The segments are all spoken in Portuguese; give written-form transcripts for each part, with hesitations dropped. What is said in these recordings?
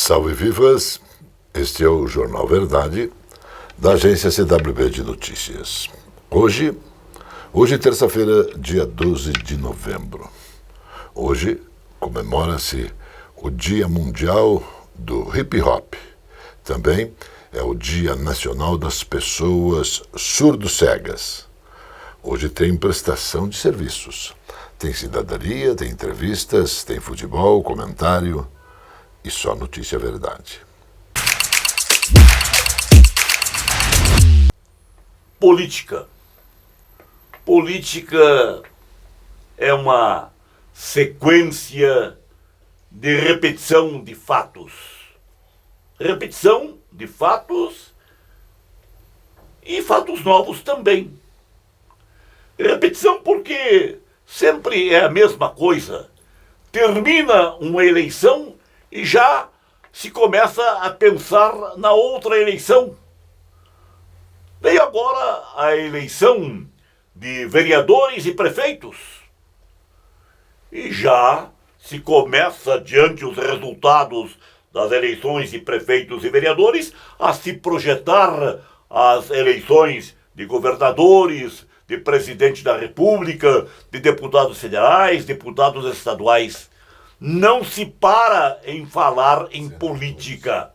Salve vivas, este é o Jornal Verdade, da agência CWB de Notícias. Hoje terça-feira, dia 12 de novembro. Hoje comemora-se o Dia Mundial do Hip Hop. Também é o Dia Nacional das Pessoas Surdo-Cegas. Hoje tem prestação de serviços. Tem cidadania, tem entrevistas, tem futebol, comentário e só notícia verdade. Política. Política é uma sequência de repetição de fatos. Repetição de fatos e fatos novos também. Repetição porque sempre é a mesma coisa. Termina uma eleição e já se começa a pensar na outra eleição. Veio agora a eleição de vereadores e prefeitos. E já se começa, diante os resultados das eleições de prefeitos e vereadores, a se projetar as eleições de governadores, de presidente da República, de deputados federais, deputados estaduais. Não se para em falar em política.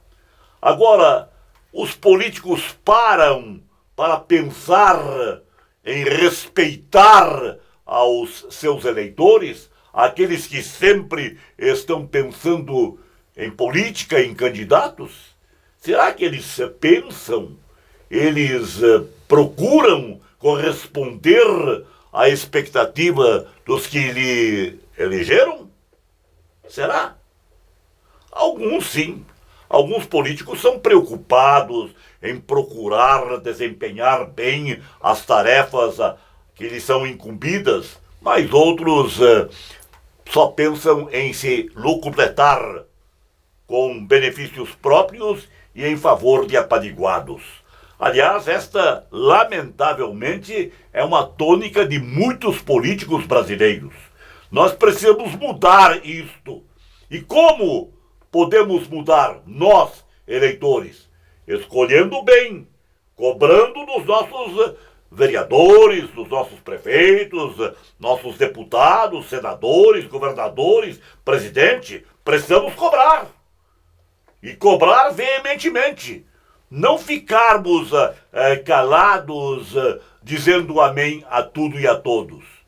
Agora, os políticos param para pensar em respeitar aos seus eleitores, aqueles que sempre estão pensando em política, em candidatos? Será que eles pensam, eles procuram corresponder à expectativa dos que lhe elegeram? Será? Alguns sim. Alguns políticos são preocupados em procurar desempenhar bem as tarefas que lhes são incumbidas, mas outros só pensam em se locupletar com benefícios próprios e em favor de apadiguados. Aliás, esta, lamentavelmente, é uma tônica de muitos políticos brasileiros. Nós precisamos mudar isto. E como podemos mudar? Nós, eleitores, escolhendo bem, cobrando dos nossos vereadores, dos nossos prefeitos, nossos deputados, senadores, governadores, presidente. Precisamos cobrar. E cobrar veementemente. Não ficarmos calados, dizendo amém a tudo e a todos.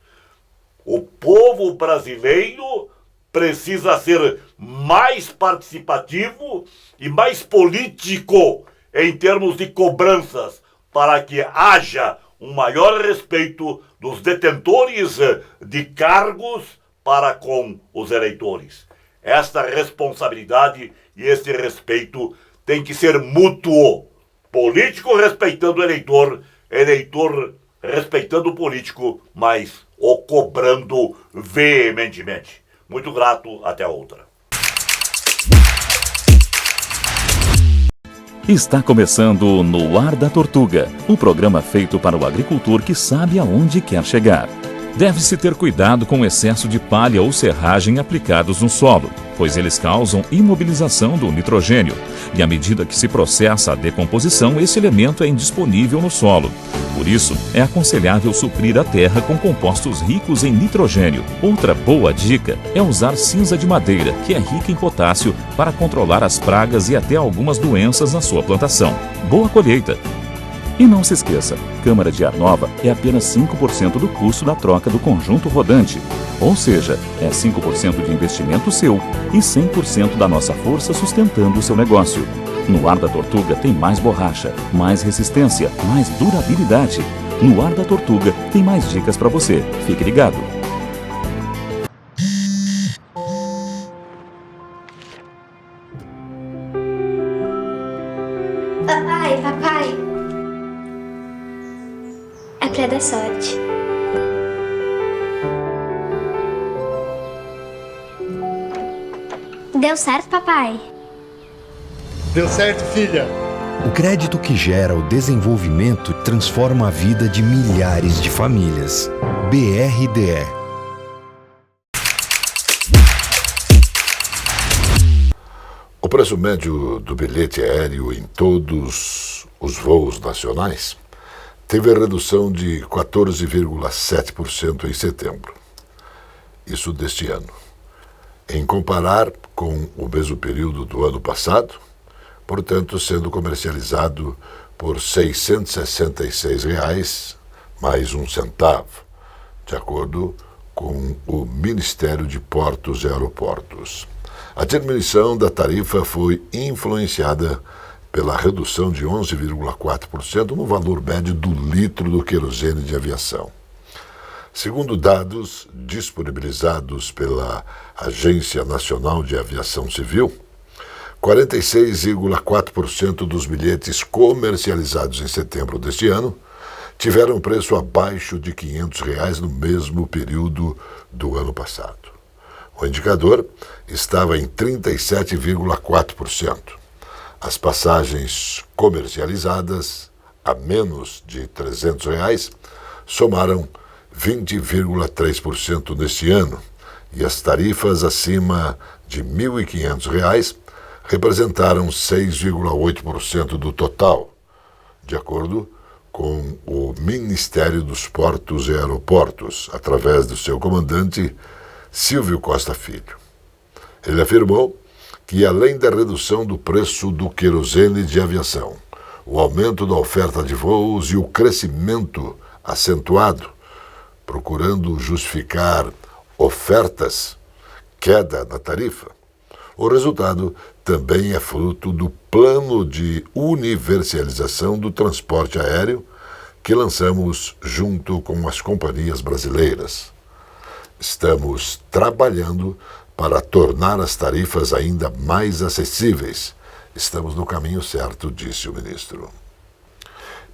O povo brasileiro precisa ser mais participativo e mais político em termos de cobranças, para que haja um maior respeito dos detentores de cargos para com os eleitores. Esta responsabilidade e este respeito tem que ser mútuo. Político respeitando o eleitor, eleitor respeitando o político, mas o cobrando veementemente. Muito grato, até a outra. Está começando No Ar da Tortuga, um programa feito para o agricultor que sabe aonde quer chegar. Deve-se ter cuidado com o excesso de palha ou serragem aplicados no solo, pois eles causam imobilização do nitrogênio, e à medida que se processa a decomposição, esse elemento é indisponível no solo. Por isso, é aconselhável suprir a terra com compostos ricos em nitrogênio. Outra boa dica é usar cinza de madeira, que é rica em potássio, para controlar as pragas e até algumas doenças na sua plantação. Boa colheita! E não se esqueça, câmara de ar nova é apenas 5% do custo da troca do conjunto rodante. Ou seja, é 5% de investimento seu e 100% da nossa força sustentando o seu negócio. No Ar da Tortuga tem mais borracha, mais resistência, mais durabilidade. No Ar da Tortuga tem mais dicas para você. Fique ligado. Papai. É pra dar sorte. Deu certo, papai? Deu certo, filha. O crédito que gera o desenvolvimento transforma a vida de milhares de famílias. BRDE. O preço médio do bilhete aéreo em todos os voos nacionais teve redução de 14,7% em setembro, isso deste ano. Em comparar com o mesmo período do ano passado, portanto, sendo comercializado por R$ 666 mais um centavo, de acordo com o Ministério de Portos e Aeroportos. A diminuição da tarifa foi influenciada pela redução de 11,4% no valor médio do litro do querosene de aviação. Segundo dados disponibilizados pela Agência Nacional de Aviação Civil, 46,4% dos bilhetes comercializados em setembro deste ano tiveram preço abaixo de R$ 500 no mesmo período do ano passado. O indicador estava em 37,4%. As passagens comercializadas a menos de R$ 300 somaram 20,3% neste ano, e as tarifas acima de R$ 1.500 representaram 6,8% do total, de acordo com o Ministério dos Portos e Aeroportos, através do seu comandante, Silvio Costa Filho. Ele afirmou que, além da redução do preço do querosene de aviação, o aumento da oferta de voos e o crescimento acentuado, procurando justificar ofertas, queda na tarifa, o resultado também é fruto do plano de universalização do transporte aéreo que lançamos junto com as companhias brasileiras. Estamos trabalhando para tornar as tarifas ainda mais acessíveis. Estamos no caminho certo, disse o ministro.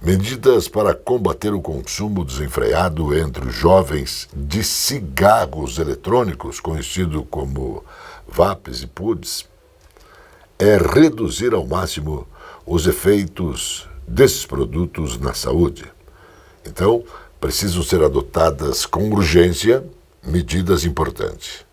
Medidas para combater o consumo desenfreado entre os jovens de cigarros eletrônicos, conhecido como vapes e puds, é reduzir ao máximo os efeitos desses produtos na saúde. Então, precisam ser adotadas com urgência medidas importantes.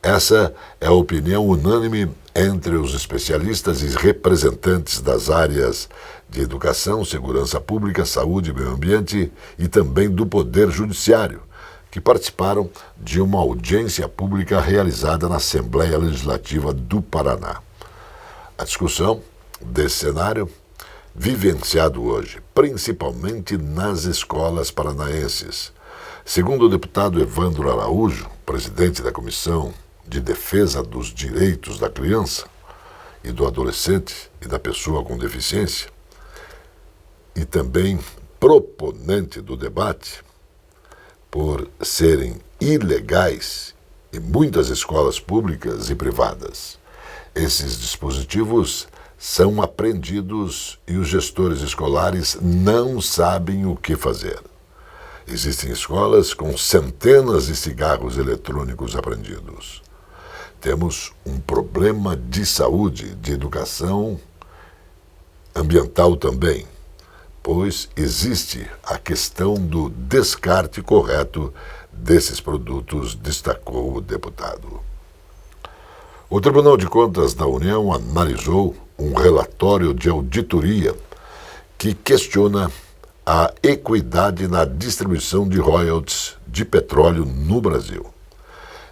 Essa é a opinião unânime entre os especialistas e representantes das áreas de educação, segurança pública, saúde e meio ambiente e também do Poder Judiciário, que participaram de uma audiência pública realizada na Assembleia Legislativa do Paraná. A discussão desse cenário, vivenciado hoje, principalmente nas escolas paranaenses. Segundo o deputado Evandro Araújo, presidente da Comissão de Defesa dos Direitos da Criança e do Adolescente e da Pessoa com Deficiência, e também proponente do debate, por serem ilegais em muitas escolas públicas e privadas. Esses dispositivos são apreendidos e os gestores escolares não sabem o que fazer. Existem escolas com centenas de cigarros eletrônicos apreendidos. Temos um problema de saúde, de educação ambiental também, pois existe a questão do descarte correto desses produtos, destacou o deputado. O Tribunal de Contas da União analisou um relatório de auditoria que questiona a equidade na distribuição de royalties de petróleo no Brasil.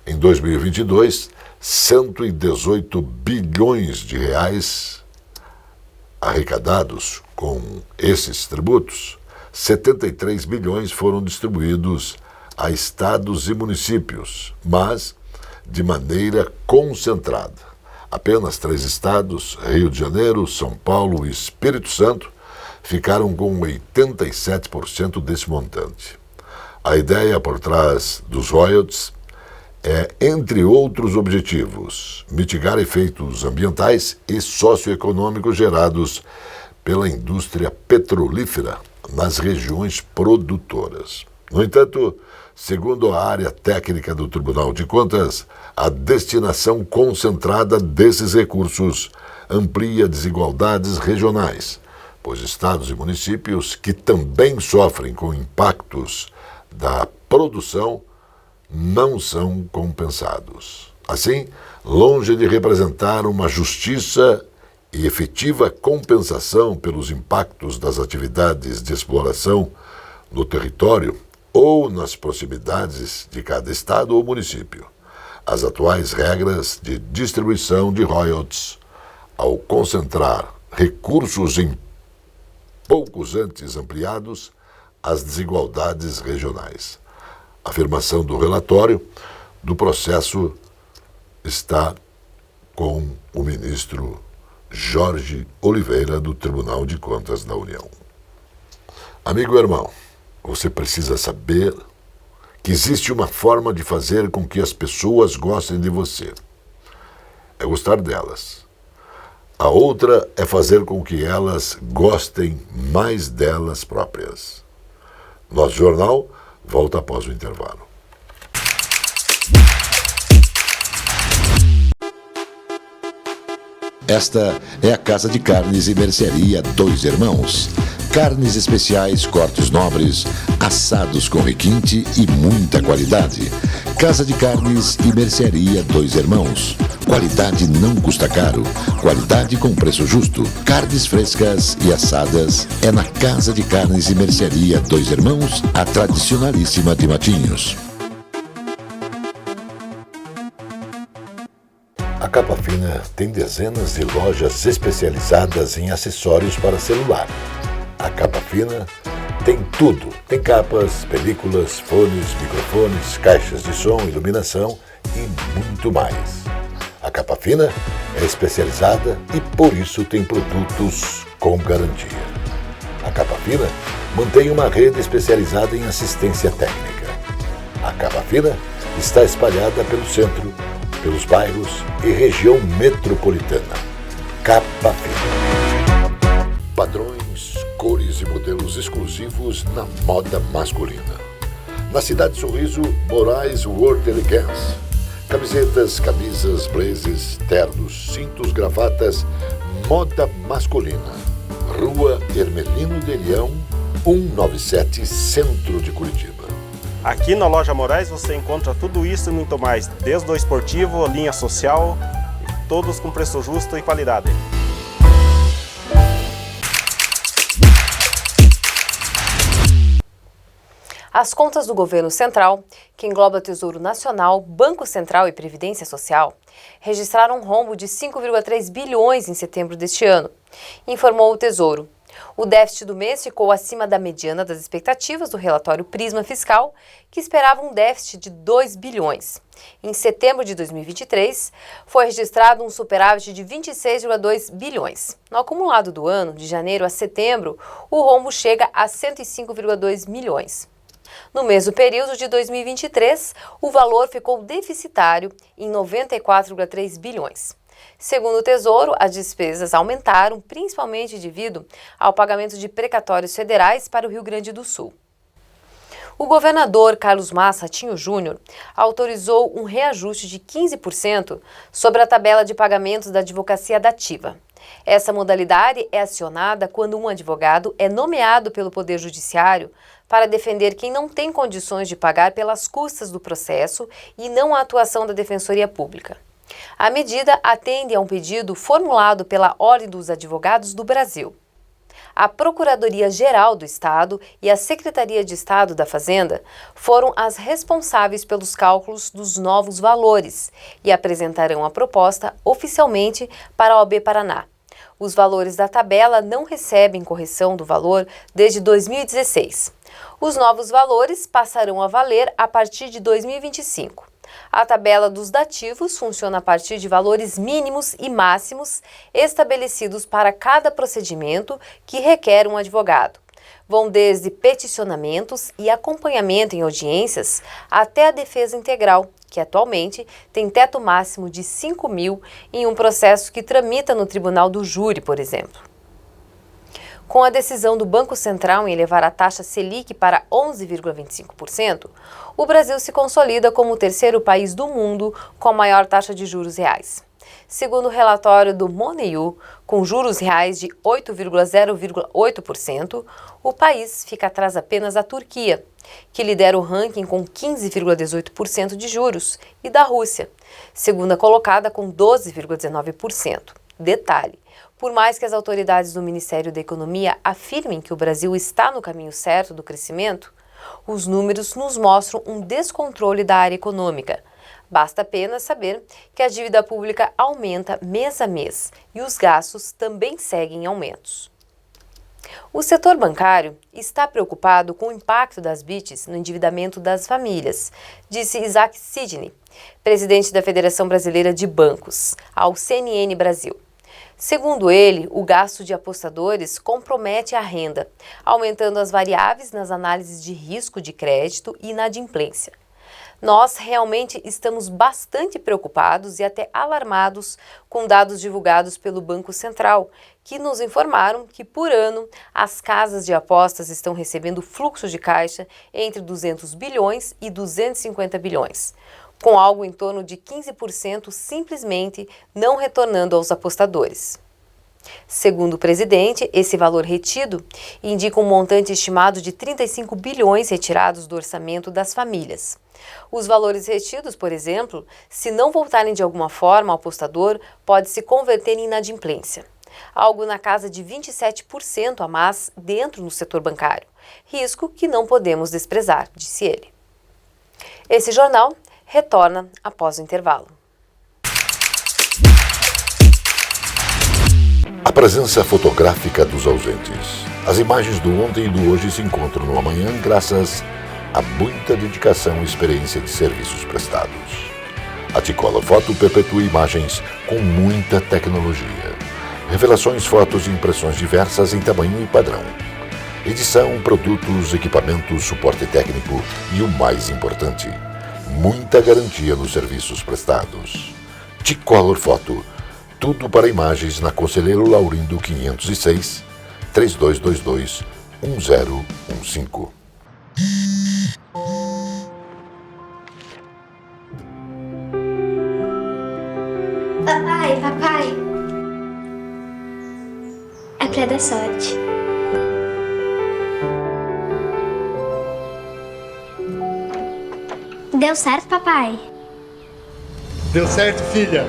Em 2022, 118 bilhões de reais arrecadados com esses tributos, 73 bilhões foram distribuídos a estados e municípios, mas de maneira concentrada. Apenas 3 estados, Rio de Janeiro, São Paulo e Espírito Santo, ficaram com 87% desse montante. A ideia por trás dos royalties é, entre outros objetivos, mitigar efeitos ambientais e socioeconômicos gerados pela indústria petrolífera nas regiões produtoras. No entanto, segundo a área técnica do Tribunal de Contas, a destinação concentrada desses recursos amplia desigualdades regionais, pois estados e municípios que também sofrem com impactos da produção não são compensados. Assim, longe de representar uma justiça e efetiva compensação pelos impactos das atividades de exploração no território ou nas proximidades de cada estado ou município, as atuais regras de distribuição de royalties, ao concentrar recursos em poucos entes ampliados, as desigualdades regionais. A afirmação do relatório do processo está com o ministro Jorge Oliveira, do Tribunal de Contas da União. Amigo e irmão, você precisa saber que existe uma forma de fazer com que as pessoas gostem de você. É gostar delas. A outra é fazer com que elas gostem mais delas próprias. Nosso jornal volta após o intervalo. Esta é a Casa de Carnes e Mercearia Dois Irmãos. Carnes especiais, cortes nobres, assados com requinte e muita qualidade. Casa de Carnes e Mercearia Dois Irmãos. Qualidade não custa caro. Qualidade com preço justo. Carnes frescas e assadas é na Casa de Carnes e Mercearia Dois Irmãos, a tradicionalíssima de Matinhos. A Capa Fina tem dezenas de lojas especializadas em acessórios para celular. A Capa Fina tem tudo. Tem capas, películas, fones, microfones, caixas de som, iluminação e muito mais. A Capa Fina é especializada e por isso tem produtos com garantia. A Capa Fina mantém uma rede especializada em assistência técnica. A Capa Fina está espalhada pelo centro, pelos bairros e região metropolitana. Capa Fina. Padrões, cores e modelos exclusivos na moda masculina. Na Cidade Sorriso, Moraes World Elegance. Camisetas, camisas, blazers, ternos, cintos, gravatas, moda masculina. Rua Hermelino de Leão, 197, Centro de Curitiba. Aqui na Loja Moraes você encontra tudo isso e muito mais, desde o esportivo, linha social, todos com preço justo e qualidade. As contas do governo central, que engloba Tesouro Nacional, Banco Central e Previdência Social, registraram um rombo de 5,3 bilhões em setembro deste ano, informou o Tesouro. O déficit do mês ficou acima da mediana das expectativas do relatório Prisma Fiscal, que esperava um déficit de 2 bilhões. Em setembro de 2023, foi registrado um superávit de 26,2 bilhões. No acumulado do ano, de janeiro a setembro, o rombo chega a 105,2 milhões. No mesmo período de 2023, o valor ficou deficitário em 94,3 bilhões. Segundo o Tesouro, as despesas aumentaram principalmente devido ao pagamento de precatórios federais para o Rio Grande do Sul. O governador Carlos Massa Ratinho Júnior autorizou um reajuste de 15% sobre a tabela de pagamentos da Advocacia Dativa. Essa modalidade é acionada quando um advogado é nomeado pelo Poder Judiciário para defender quem não tem condições de pagar pelas custas do processo e não a atuação da Defensoria Pública. A medida atende a um pedido formulado pela Ordem dos Advogados do Brasil. A Procuradoria-Geral do Estado e a Secretaria de Estado da Fazenda foram as responsáveis pelos cálculos dos novos valores e apresentarão a proposta oficialmente para a OAB Paraná. Os valores da tabela não recebem correção do valor desde 2016. Os novos valores passarão a valer a partir de 2025. A tabela dos dativos funciona a partir de valores mínimos e máximos estabelecidos para cada procedimento que requer um advogado. Vão desde peticionamentos e acompanhamento em audiências até a defesa integral, que atualmente tem teto máximo de 5 mil em um processo que tramita no Tribunal do Júri, por exemplo. Com a decisão do Banco Central em elevar a taxa Selic para 11,25%, o Brasil se consolida como o terceiro país do mundo com a maior taxa de juros reais. Segundo o relatório do Moneyou, com juros reais de 8,0,8%, o país fica atrás apenas da Turquia, que lidera o ranking com 15,18% de juros, e da Rússia, segunda colocada com 12,19%. Detalhe: por mais que as autoridades do Ministério da Economia afirmem que o Brasil está no caminho certo do crescimento, os números nos mostram um descontrole da área econômica. Basta apenas saber que a dívida pública aumenta mês a mês e os gastos também seguem em aumentos. O setor bancário está preocupado com o impacto das BITs no endividamento das famílias, disse Isaac Sidney, presidente da Federação Brasileira de Bancos, ao CNN Brasil. Segundo ele, o gasto de apostadores compromete a renda, aumentando as variáveis nas análises de risco de crédito e inadimplência. Nós realmente estamos bastante preocupados e até alarmados com dados divulgados pelo Banco Central, que nos informaram que, por ano, as casas de apostas estão recebendo fluxo de caixa entre 200 bilhões e 250 bilhões, com algo em torno de 15% simplesmente não retornando aos apostadores. Segundo o presidente, esse valor retido indica um montante estimado de 35 bilhões retirados do orçamento das famílias. Os valores retidos, por exemplo, se não voltarem de alguma forma ao apostador, pode se converter em inadimplência. Algo na casa de 27% a mais dentro do setor bancário. Risco que não podemos desprezar, disse ele. Esse jornal retorna após o intervalo. A presença fotográfica dos ausentes. As imagens do ontem e do hoje se encontram no amanhã graças a muita dedicação e experiência de serviços prestados. A T-Color Foto perpetua imagens com muita tecnologia. Revelações, fotos e impressões diversas em tamanho e padrão. Edição, produtos, equipamentos, suporte técnico e o mais importante, muita garantia nos serviços prestados. T-Color Foto. Tudo para imagens na Conselheiro Laurindo 506, 3222-1015. Papai. É pra dar sorte. Deu certo, papai? Deu certo, filha.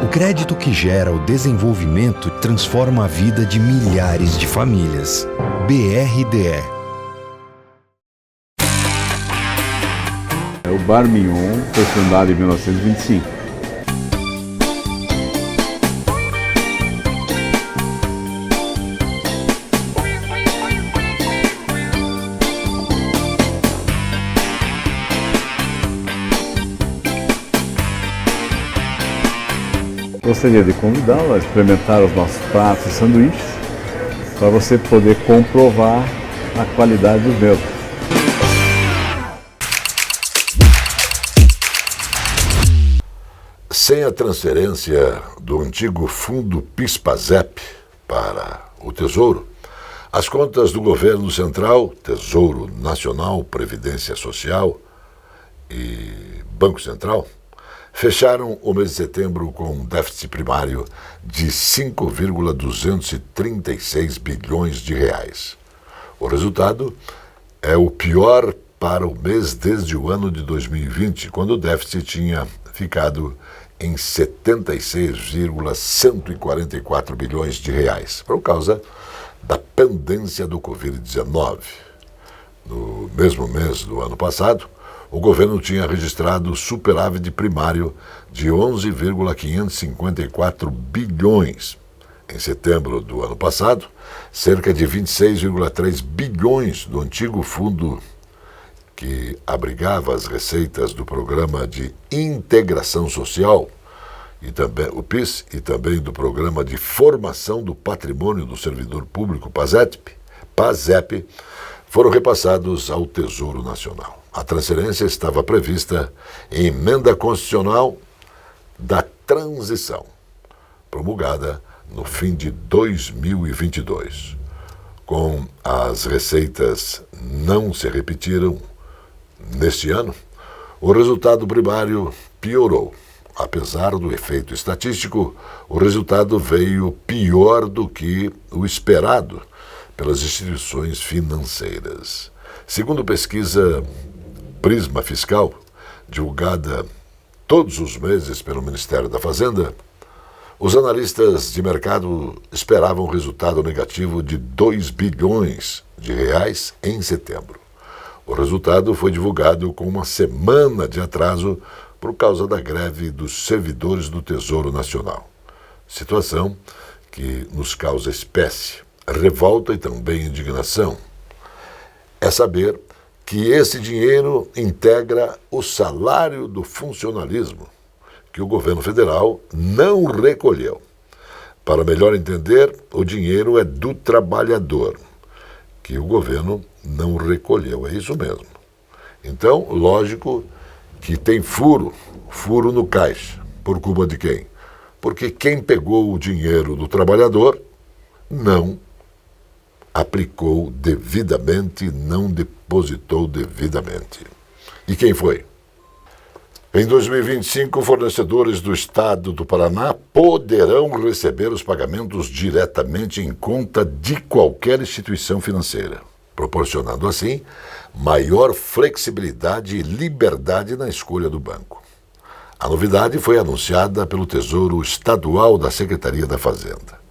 O crédito que gera o desenvolvimento transforma a vida de milhares de famílias. BRDE. O Bar Mignon foi fundado em 1925. Gostaria de convidá-lo a experimentar os nossos pratos e sanduíches para você poder comprovar a qualidade dos mesmos. Sem a transferência do antigo fundo PIS/PASEP para o Tesouro, as contas do governo central, Tesouro Nacional, Previdência Social e Banco Central fecharam o mês de setembro com um déficit primário de 5,236 bilhões de reais. O resultado é o pior para o mês desde o ano de 2020, quando o déficit tinha ficado em 76,144 bilhões de reais, por causa da pendência do Covid-19. No mesmo mês do ano passado, o governo tinha registrado superávit primário de 11,554 bilhões. Em setembro do ano passado, cerca de 26,3 bilhões do antigo fundo que abrigava as receitas do Programa de Integração Social, e também, o PIS, e também do Programa de Formação do Patrimônio do Servidor Público, PASEP, foram repassados ao Tesouro Nacional. A transferência estava prevista em emenda constitucional da transição, promulgada no fim de 2022. Com as receitas não se repetiram neste ano, o resultado primário piorou. Apesar do efeito estatístico, o resultado veio pior do que o esperado pelas instituições financeiras. Segundo pesquisa Prisma Fiscal, divulgada todos os meses pelo Ministério da Fazenda, os analistas de mercado esperavam um resultado negativo de 2 bilhões de reais em setembro. O resultado foi divulgado com uma semana de atraso por causa da greve dos servidores do Tesouro Nacional. Situação que nos causa espécie, revolta e também indignação. É saber que esse dinheiro integra o salário do funcionalismo, que o governo federal não recolheu. Para melhor entender, o dinheiro é do trabalhador, que o governo não recolheu. É isso mesmo. Então, lógico que tem furo no caixa. Por culpa de quem? Porque quem pegou o dinheiro do trabalhador não aplicou devidamente, não depositou devidamente. E quem foi? Em 2025, fornecedores do Estado do Paraná poderão receber os pagamentos diretamente em conta de qualquer instituição financeira, proporcionando assim maior flexibilidade e liberdade na escolha do banco. A novidade foi anunciada pelo Tesouro Estadual da Secretaria da Fazenda.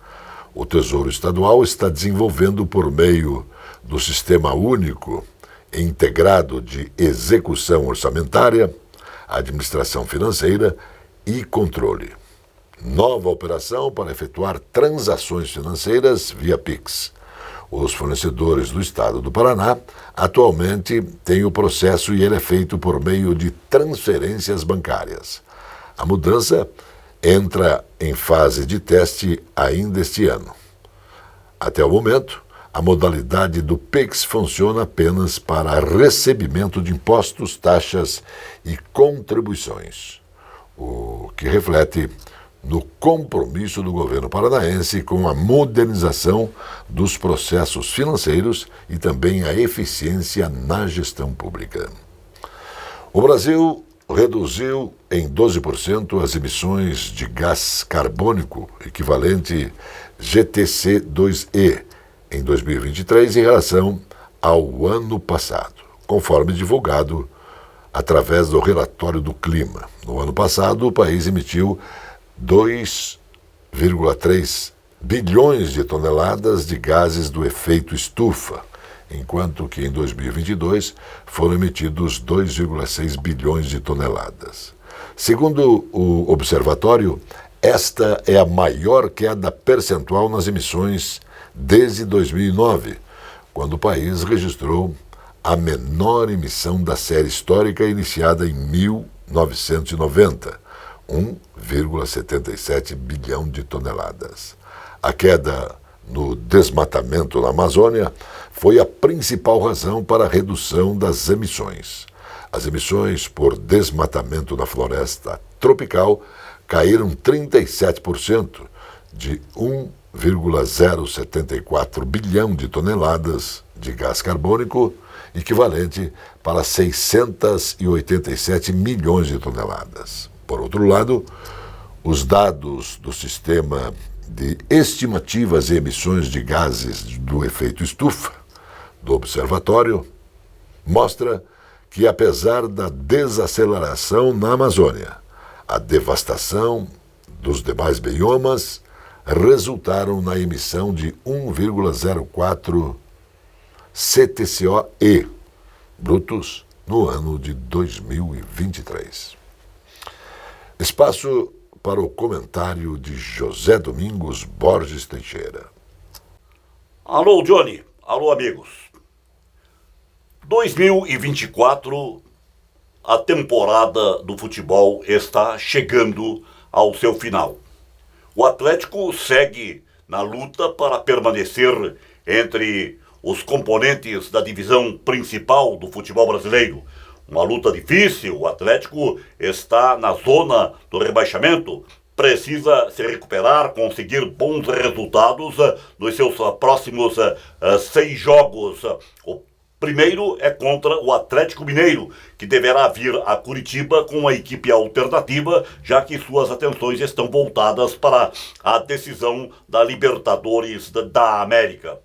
O Tesouro Estadual está desenvolvendo, por meio do Sistema Único Integrado de Execução Orçamentária, Administração Financeira e Controle, nova operação para efetuar transações financeiras via Pix. Os fornecedores do Estado do Paraná atualmente têm o processo e ele é feito por meio de transferências bancárias. A mudança entra em fase de teste ainda este ano. Até o momento, a modalidade do Pix funciona apenas para recebimento de impostos, taxas e contribuições, o que reflete no compromisso do governo paranaense com a modernização dos processos financeiros e também a eficiência na gestão pública. O Brasil reduziu em 12% as emissões de gás carbônico equivalente GTC2e em 2023 em relação ao ano passado, conforme divulgado através do relatório do clima. No ano passado, o país emitiu 2,3 bilhões de toneladas de gases do efeito estufa, enquanto que em 2022 foram emitidos 2,6 bilhões de toneladas. Segundo o observatório, esta é a maior queda percentual nas emissões desde 2009, quando o país registrou a menor emissão da série histórica iniciada em 1990, 1,77 bilhão de toneladas. A queda no desmatamento na Amazônia foi a principal razão para a redução das emissões. As emissões por desmatamento na floresta tropical caíram 37%, de 1,074 bilhão de toneladas de gás carbônico, equivalente para 687 milhões de toneladas. Por outro lado, os dados do Sistema de Estimativas e Emissões de Gases do Efeito Estufa, do Observatório, mostra que, apesar da desaceleração na Amazônia, a devastação dos demais biomas resultaram na emissão de 1,04 CTCO-E brutos no ano de 2023. Espaço para o comentário de José Domingos Borges Teixeira. Alô, Johnny. Alô, amigos. 2024, a temporada do futebol está chegando ao seu final. O Atlético segue na luta para permanecer entre os componentes da divisão principal do futebol brasileiro. Uma luta difícil, o Atlético está na zona do rebaixamento, precisa se recuperar, conseguir bons resultados nos seus próximos 6 jogos. O primeiro é contra o Atlético Mineiro, que deverá vir a Curitiba com uma equipe alternativa, já que suas atenções estão voltadas para a decisão da Libertadores da América.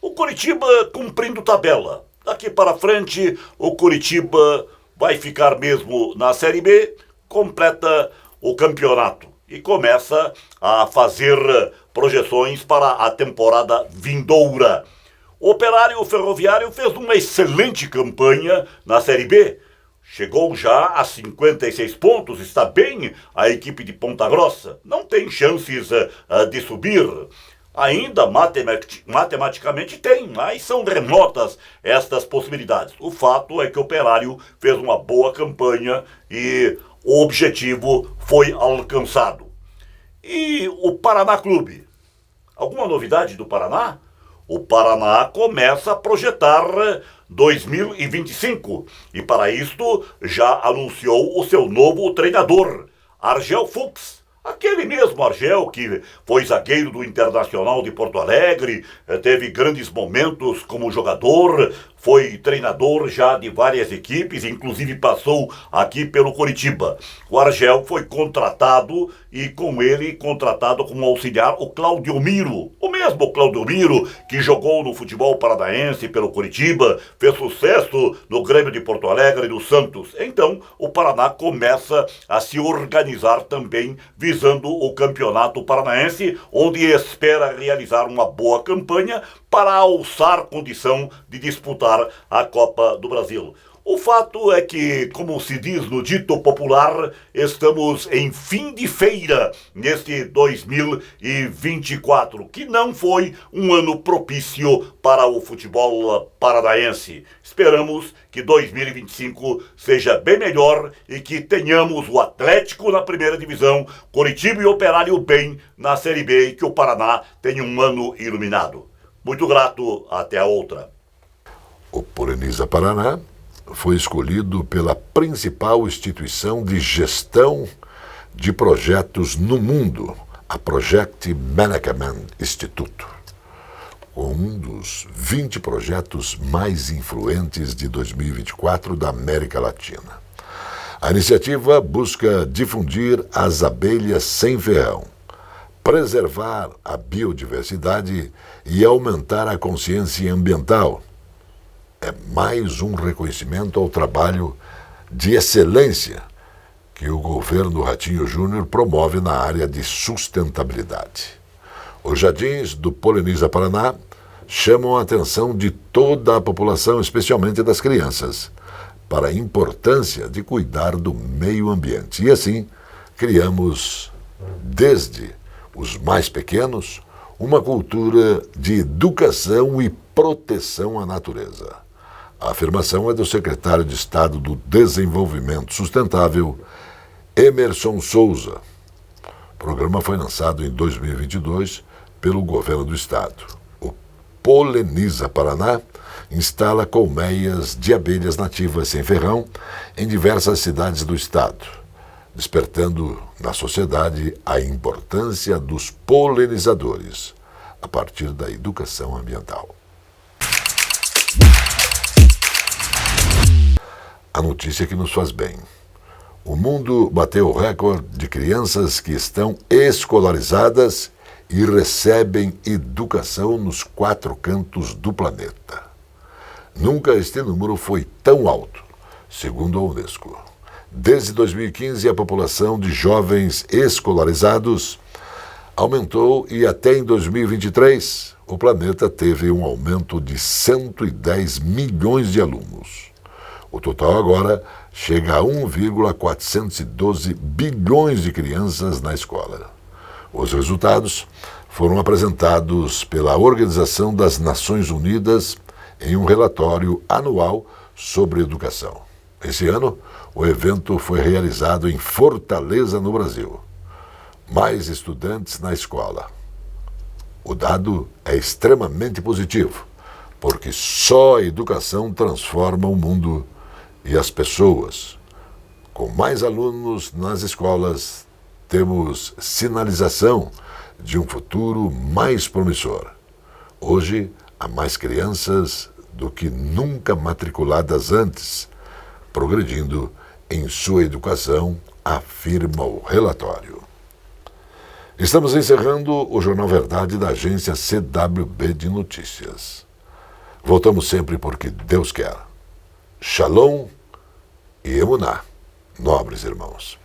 O Curitiba cumprindo tabela, Daqui para frente, o Coritiba vai ficar mesmo na Série B, completa o campeonato e começa a fazer projeções para a temporada vindoura. O Operário Ferroviário fez uma excelente campanha na Série B. Chegou já a 56 pontos, está bem a equipe de Ponta Grossa. Não tem chances de subir. Ainda matematicamente tem, mas são remotas estas possibilidades. O fato é que o Operário fez uma boa campanha e o objetivo foi alcançado. E o Paraná Clube? Alguma novidade do Paraná? O Paraná começa a projetar 2025 e para isto já anunciou o seu novo treinador, Argel Fuchs. Aquele mesmo Argel que foi zagueiro do Internacional de Porto Alegre, teve grandes momentos como jogador, foi treinador já de várias equipes, inclusive passou aqui pelo Coritiba. O Argel foi contratado e com ele contratado como auxiliar o Claudio Miro. O mesmo Claudio Miro que jogou no futebol paranaense pelo Coritiba, fez sucesso no Grêmio de Porto Alegre e do Santos. Então o Paraná começa a se organizar também visando o Campeonato Paranaense, onde espera realizar uma boa campanha para alçar condição de disputar a Copa do Brasil. O fato é que, como se diz no dito popular, estamos em fim de feira neste 2024, que não foi um ano propício para o futebol paranaense. Esperamos que 2025 seja bem melhor e que tenhamos o Atlético na primeira divisão, Coritiba e Operário bem na Série B e que o Paraná tenha um ano iluminado. Muito grato, até a outra. O Poleniza Paraná foi escolhido pela principal instituição de gestão de projetos no mundo, a Project Management Institute, com um dos 20 projetos mais influentes de 2024 da América Latina. A iniciativa busca difundir as abelhas sem ferrão, preservar a biodiversidade e aumentar a consciência ambiental. É mais um reconhecimento ao trabalho de excelência que o governo Ratinho Júnior promove na área de sustentabilidade. Os jardins do Poleniza Paraná chamam a atenção de toda a população, especialmente das crianças, para a importância de cuidar do meio ambiente. E assim, criamos, desde os mais pequenos, uma cultura de educação e proteção à natureza. A afirmação é do secretário de Estado do Desenvolvimento Sustentável, Emerson Souza. O programa foi lançado em 2022 pelo governo do estado. O Poleniza Paraná instala colmeias de abelhas nativas sem ferrão em diversas cidades do estado, despertando na sociedade a importância dos polinizadores a partir da educação ambiental. A notícia que nos faz bem. O mundo bateu o recorde de crianças que estão escolarizadas e recebem educação nos 4 cantos do planeta. Nunca este número foi tão alto, segundo a Unesco. Desde 2015, a população de jovens escolarizados aumentou e até em 2023 o planeta teve um aumento de 110 milhões de alunos. O total agora chega a 1,412 bilhões de crianças na escola. Os resultados foram apresentados pela Organização das Nações Unidas em um relatório anual sobre educação. Esse ano, o evento foi realizado em Fortaleza, no Brasil. Mais estudantes na escola. O dado é extremamente positivo, porque só a educação transforma o mundo e as pessoas. Com mais alunos nas escolas, temos sinalização de um futuro mais promissor. Hoje, há mais crianças do que nunca matriculadas antes, progredindo em sua educação, afirma o relatório. Estamos encerrando o Jornal Verdade da agência CWB de Notícias. Voltamos sempre porque Deus quer. Shalom e Emuná, nobres irmãos.